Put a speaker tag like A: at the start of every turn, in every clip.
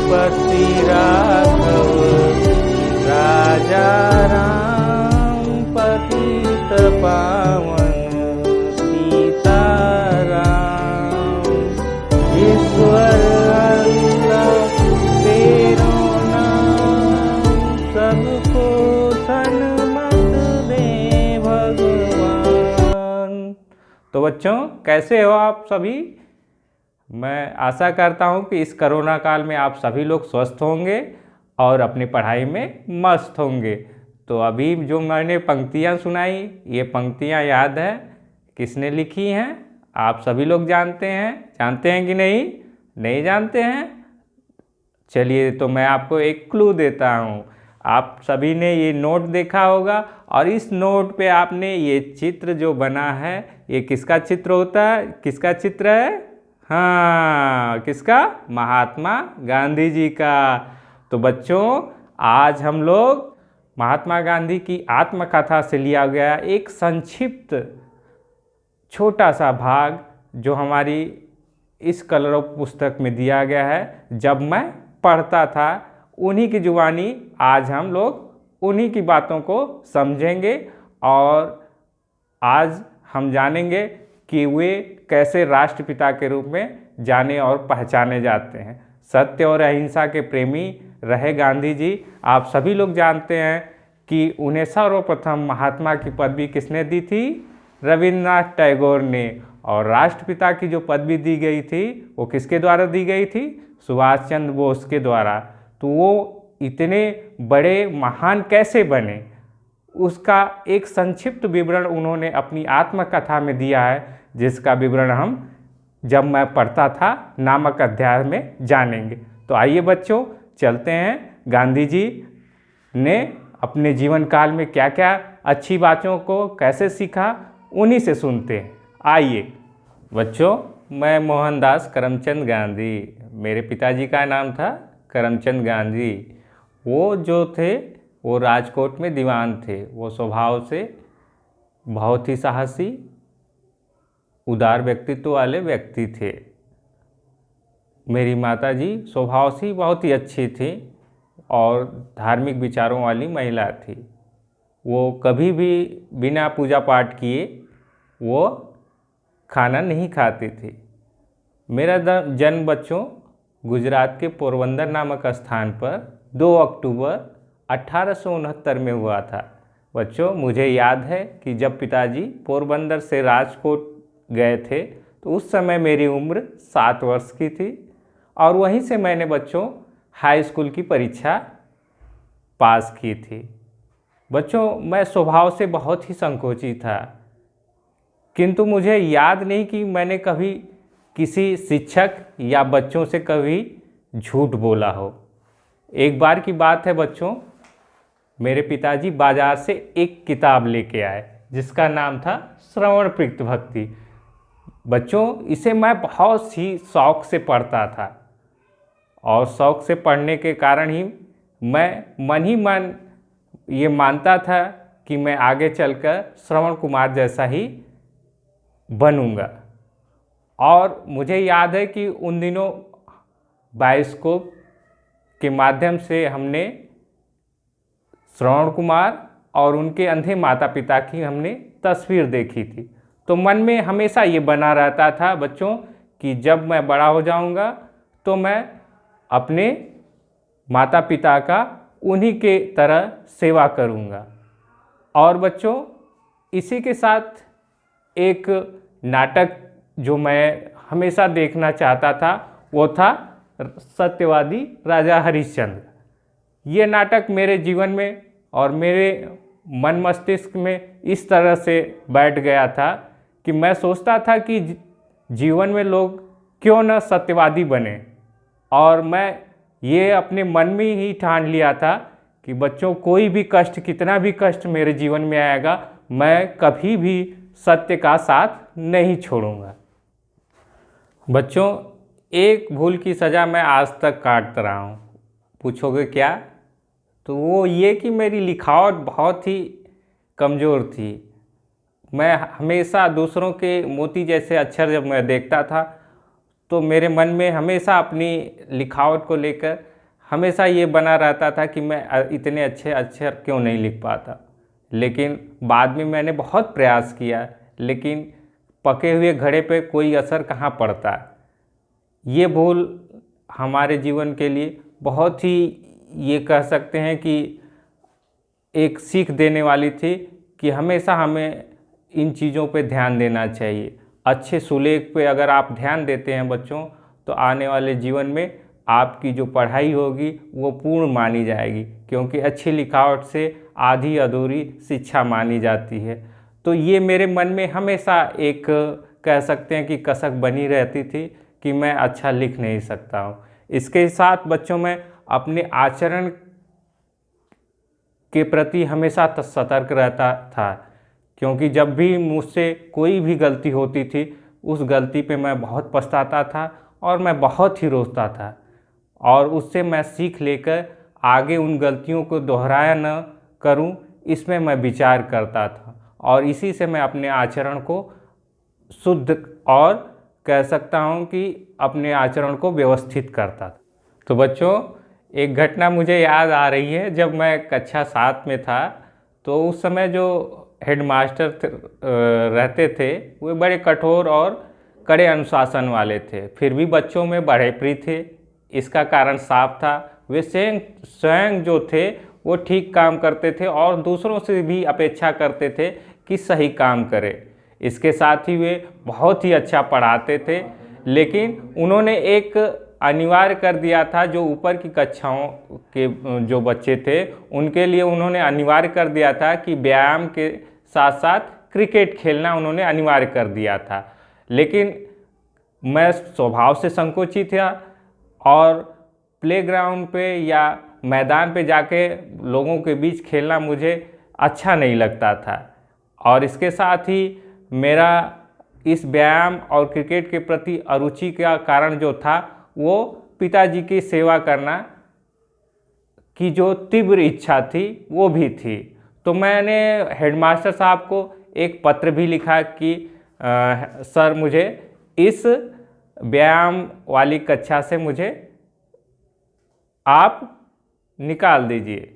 A: पति राघव राजा राम पतित पावन सीताराम। ईश्वर अल्लाह तेरो नाम सबको सन्मत दे भगवान। तो बच्चों, कैसे हो आप सभी? मैं आशा करता हूँ कि इस कोरोना काल में आप सभी लोग स्वस्थ होंगे और अपनी पढ़ाई में मस्त होंगे। तो अभी जो मैंने पंक्तियाँ सुनाई, ये पंक्तियाँ याद है किसने लिखी हैं? आप सभी लोग जानते हैं कि नहीं जानते हैं? चलिए, तो मैं आपको एक क्लू देता हूँ। आप सभी ने ये नोट देखा होगा और इस नोट पे आपने ये चित्र जो बना है, ये किसका चित्र होता है? किसका चित्र है? हाँ, किसका? महात्मा गांधी जी का। तो बच्चों, आज हम लोग महात्मा गांधी की आत्मकथा से लिया गया एक संक्षिप्त छोटा सा भाग जो हमारी इस कलरव पुस्तक में दिया गया है, जब मैं पढ़ता था, उन्हीं की जुबानी आज हम लोग उन्हीं की बातों को समझेंगे और आज हम जानेंगे कि वे कैसे राष्ट्रपिता के रूप में जाने और पहचाने जाते हैं। सत्य और अहिंसा के प्रेमी रहे गांधी जी। आप सभी लोग जानते हैं कि उन्हें सर्वप्रथम महात्मा की पदवी किसने दी थी? रविन्द्रनाथ टैगोर ने। और राष्ट्रपिता की जो पदवी दी गई थी वो किसके द्वारा दी गई थी? सुभाष चंद्र बोस के द्वारा। तो वो इतने बड़े महान कैसे बने, उसका एक संक्षिप्त विवरण उन्होंने अपनी आत्मकथा में दिया है, जिसका विवरण हम जब मैं पढ़ता था नामक अध्याय में जानेंगे। तो आइए बच्चों, चलते हैं। गांधी जी ने अपने जीवन काल में क्या क्या अच्छी बातों को कैसे सीखा, उन्हीं से सुनते हैं। आइए बच्चों, मैं मोहनदास करमचंद गांधी, मेरे पिताजी का नाम था करमचंद गांधी। वो जो थे वो राजकोट में दीवान थे। वो स्वभाव से बहुत ही साहसी, उदार व्यक्तित्व वाले व्यक्ति थे। मेरी माताजी स्वभाव से बहुत ही अच्छी थी और धार्मिक विचारों वाली महिला थी। वो कभी भी बिना पूजा पाठ किए वो खाना नहीं खाती थी। मेरा जन्म बच्चों गुजरात के पोरबंदर नामक स्थान पर 2 अक्टूबर 1869 में हुआ था। बच्चों, मुझे याद है कि जब पिताजी पोरबंदर से राजकोट गए थे तो उस समय मेरी उम्र 7 वर्ष की थी और वहीं से मैंने बच्चों हाई स्कूल की परीक्षा पास की थी। बच्चों, मैं स्वभाव से बहुत ही संकोची था, किंतु मुझे याद नहीं कि मैंने कभी किसी शिक्षक या बच्चों से कभी झूठ बोला हो। एक बार की बात है बच्चों, मेरे पिताजी बाजार से एक किताब लेके आए जिसका नाम था श्रवण प्रीत भक्ति। बच्चों, इसे मैं बहुत ही शौक़ से पढ़ता था और शौक़ से पढ़ने के कारण ही मैं मन ही मन ये मानता था कि मैं आगे चलकर श्रवण कुमार जैसा ही बनूंगा। और मुझे याद है कि उन दिनों बायोस्कोप के माध्यम से हमने श्रवण कुमार और उनके अंधे माता पिता की हमने तस्वीर देखी थी। तो मन में हमेशा ये बना रहता था बच्चों कि जब मैं बड़ा हो जाऊंगा तो मैं अपने माता पिता का उन्हीं के तरह सेवा करूंगा। और बच्चों, इसी के साथ एक नाटक जो मैं हमेशा देखना चाहता था वो था सत्यवादी राजा हरिश्चंद्र। ये नाटक मेरे जीवन में और मेरे मन मस्तिष्क में इस तरह से बैठ गया था कि मैं सोचता था कि जीवन में लोग क्यों न सत्यवादी बने। और मैं ये अपने मन में ही ठान लिया था कि बच्चों, कोई भी कष्ट, कितना भी कष्ट मेरे जीवन में आएगा, मैं कभी भी सत्य का साथ नहीं छोड़ूंगा। बच्चों, एक भूल की सज़ा मैं आज तक काट रहा हूँ। पूछोगे क्या? तो वो ये कि मेरी लिखावट बहुत ही कमज़ोर थी। मैं हमेशा दूसरों के मोती जैसे अक्षर जब मैं देखता था तो मेरे मन में हमेशा अपनी लिखावट को लेकर हमेशा ये बना रहता था कि मैं इतने अच्छे अक्षर क्यों नहीं लिख पाता। लेकिन बाद में मैंने बहुत प्रयास किया, लेकिन पके हुए घड़े पे कोई असर कहाँ पड़ता। ये भूल हमारे जीवन के लिए बहुत ही, ये कह सकते हैं कि एक सीख देने वाली थी कि हमेशा हमें इन चीज़ों पे ध्यान देना चाहिए। अच्छे सुलेख पे अगर आप ध्यान देते हैं बच्चों, तो आने वाले जीवन में आपकी जो पढ़ाई होगी वो पूर्ण मानी जाएगी, क्योंकि अच्छी लिखावट से आधी अधूरी शिक्षा मानी जाती है। तो ये मेरे मन में हमेशा एक कह सकते हैं कि कसक बनी रहती थी कि मैं अच्छा लिख नहीं सकता हूँ। इसके साथ बच्चों में अपने आचरण के प्रति हमेशा सतर्क रहता था, क्योंकि जब भी मुझसे कोई भी गलती होती थी उस गलती पे मैं बहुत पछताता था और मैं बहुत ही रोता था, और उससे मैं सीख लेकर आगे उन गलतियों को दोहराया न करूं, इसमें मैं विचार करता था, और इसी से मैं अपने आचरण को शुद्ध और कह सकता हूं कि अपने आचरण को व्यवस्थित करता था। तो बच्चों, एक घटना मुझे याद आ रही है। जब मैं कक्षा 7 में था, तो उस समय जो हेडमास्टर रहते थे वो बड़े कठोर और कड़े अनुशासन वाले थे। फिर भी बच्चों में बड़े प्रिय थे। इसका कारण साफ था, वे स्वयं जो थे वो ठीक काम करते थे और दूसरों से भी अपेक्षा करते थे कि सही काम करें। इसके साथ ही वे बहुत ही अच्छा पढ़ाते थे, लेकिन उन्होंने एक अनिवार्य कर दिया था, जो ऊपर की कक्षाओं के जो बच्चे थे उनके लिए उन्होंने अनिवार्य कर दिया था कि व्यायाम के साथ साथ क्रिकेट खेलना उन्होंने अनिवार्य कर दिया था। लेकिन मैं स्वभाव से संकोची था और प्लेग्राउंड पे या मैदान पे जाके लोगों के बीच खेलना मुझे अच्छा नहीं लगता था। और इसके साथ ही मेरा इस व्यायाम और क्रिकेट के प्रति अरुचि का कारण जो था वो पिताजी की सेवा करना की जो तीव्र इच्छा थी वो भी थी। तो मैंने हेडमास्टर साहब को एक पत्र भी लिखा कि सर, मुझे इस व्यायाम वाली कक्षा से मुझे आप निकाल दीजिए।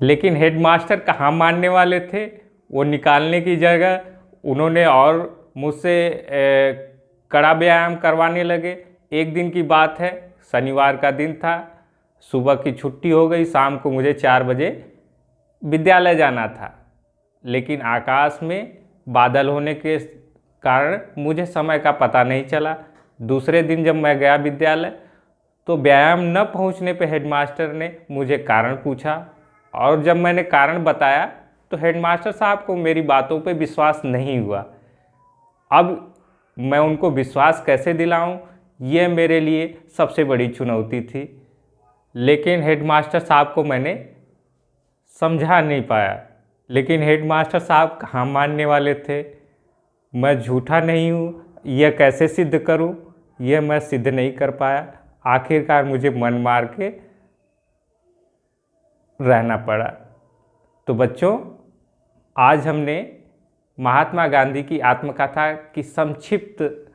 A: लेकिन हेडमास्टर कहाँ मानने वाले थे। वो निकालने की जगह उन्होंने और मुझसे कड़ा व्यायाम करवाने लगे। एक दिन की बात है, शनिवार का दिन था, सुबह की छुट्टी हो गई, शाम को मुझे 4 बजे विद्यालय जाना था। लेकिन आकाश में बादल होने के कारण मुझे समय का पता नहीं चला। दूसरे दिन जब मैं गया विद्यालय, तो व्यायाम न पहुंचने पर हेडमास्टर ने मुझे कारण पूछा, और जब मैंने कारण बताया तो हेडमास्टर साहब को मेरी बातों पे विश्वास नहीं हुआ। अब मैं उनको विश्वास कैसे दिलाऊं, ये मेरे लिए सबसे बड़ी चुनौती थी। लेकिन हेडमास्टर साहब को मैंने समझा नहीं पाया। लेकिन हेडमास्टर साहब कहाँ मानने वाले थे। मैं झूठा नहीं हूँ, यह कैसे सिद्ध करूँ, यह मैं सिद्ध नहीं कर पाया। आखिरकार मुझे मन मार के रहना पड़ा। तो बच्चों, आज हमने महात्मा गांधी की आत्मकथा की संक्षिप्त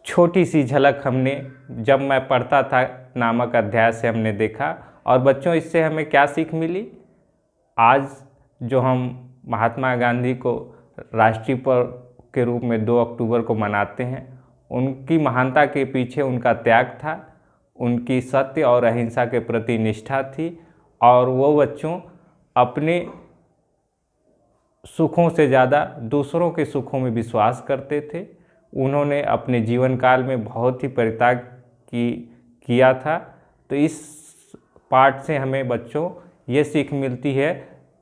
A: छोटी सी झलक हमने जब मैं पढ़ता था नामक अध्याय से हमने देखा। और बच्चों, इससे हमें क्या सीख मिली। आज जो हम महात्मा गांधी को राष्ट्रीय पर्व के रूप में 2 अक्टूबर को मनाते हैं, उनकी महानता के पीछे उनका त्याग था, उनकी सत्य और अहिंसा के प्रति निष्ठा थी, और वो बच्चों अपने सुखों से ज़्यादा दूसरों के सुखों में विश्वास करते थे। उन्होंने अपने जीवन काल में बहुत ही परित्याग किया था। तो इस पाठ से हमें बच्चों ये सीख मिलती है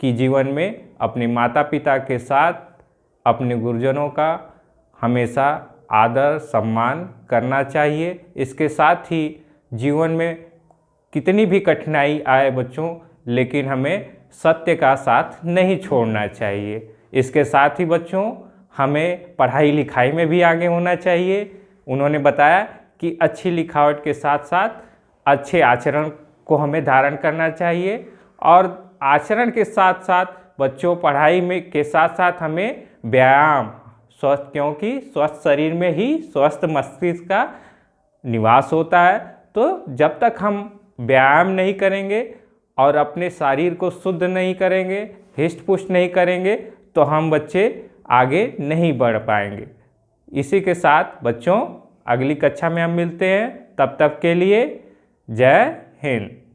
A: कि जीवन में अपने माता पिता के साथ अपने गुरुजनों का हमेशा आदर सम्मान करना चाहिए। इसके साथ ही जीवन में कितनी भी कठिनाई आए बच्चों, लेकिन हमें सत्य का साथ नहीं छोड़ना चाहिए। इसके साथ ही बच्चों, हमें पढ़ाई लिखाई में भी आगे होना चाहिए। उन्होंने बताया कि अच्छी लिखावट के साथ साथ अच्छे आचरण को हमें धारण करना चाहिए, और आचरण के साथ साथ बच्चों पढ़ाई में के साथ साथ हमें व्यायाम, स्वस्थ, क्योंकि स्वस्थ शरीर में ही स्वस्थ मस्तिष्क का निवास होता है। तो जब तक हम व्यायाम नहीं करेंगे और अपने शरीर को शुद्ध नहीं करेंगे, हिष्ट पुष्ट नहीं करेंगे, तो हम बच्चे आगे नहीं बढ़ पाएंगे। इसी के साथ बच्चों अगली कक्षा में हम मिलते हैं, तब तक के लिए जय हिंद।